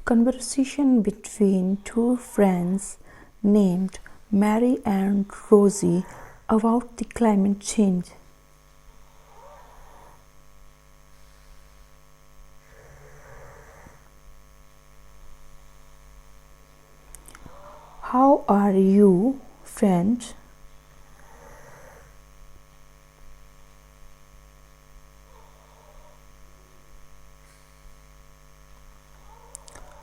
Conversation between two friends named Mary and Rosie about the climate change. How are you, friend?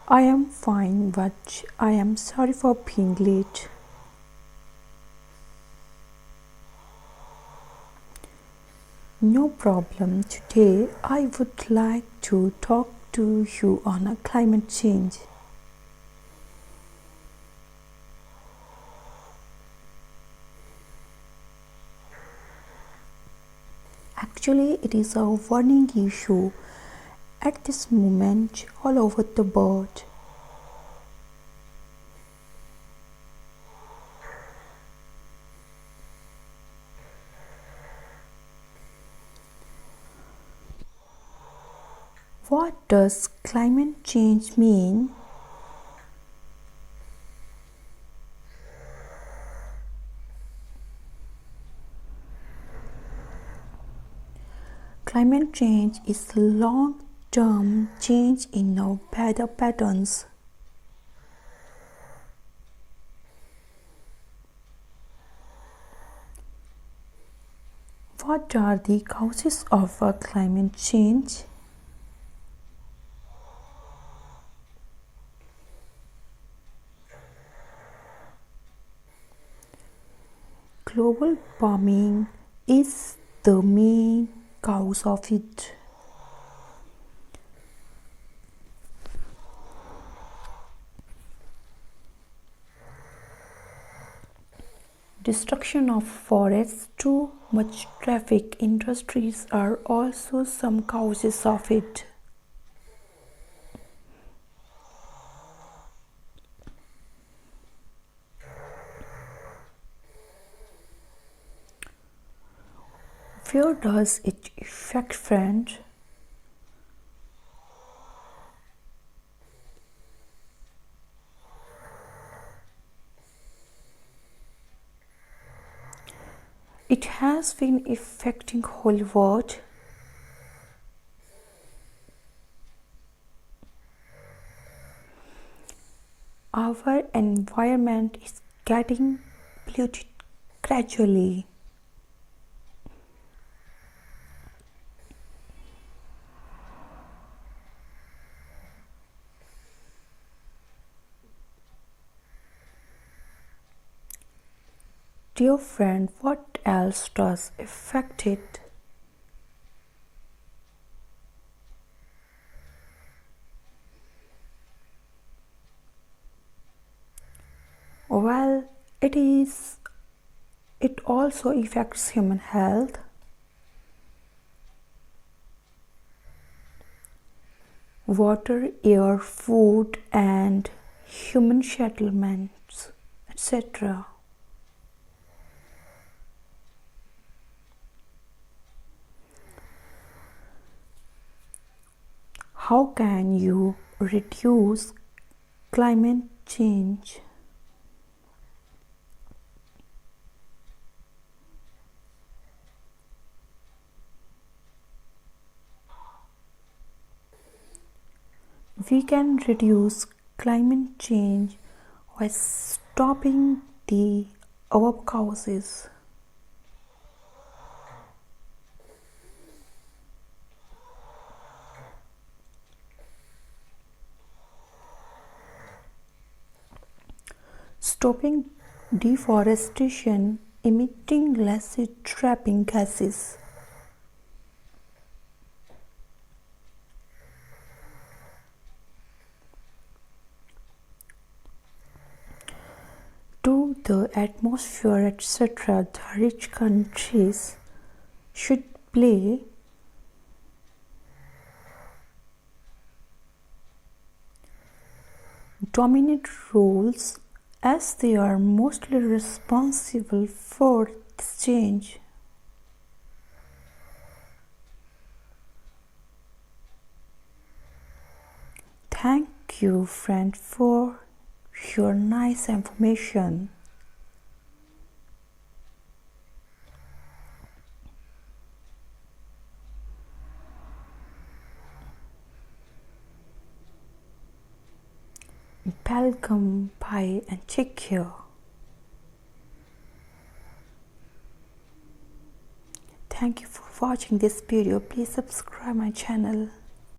I am fine, but I am sorry for being late. No problem. Today I would like to talk to you on a climate change. Actually, it is a warning issue at this moment all over the world. What does climate change mean? Climate change is long-term change in our weather patterns. What are the causes of climate change? Global warming is the main cause of it. Destruction of forests, too much traffic, industries are also some causes of it. Where does it affect, friend? It has been affecting whole world. Our environment is getting polluted gradually. Dear friend, what else does affect it? Well, it also affects human health. Water, air, food, and human settlements, etc. How can you reduce climate change? We can reduce climate change by stopping the above causes. Stopping deforestation, emitting less trapping gases. To the atmosphere, etc., the rich countries should play dominant roles as they are mostly responsible for this change. Thank you, friend, for your nice information. Welcome, bye, and take care. Thank you for watching this video. Please subscribe my channel.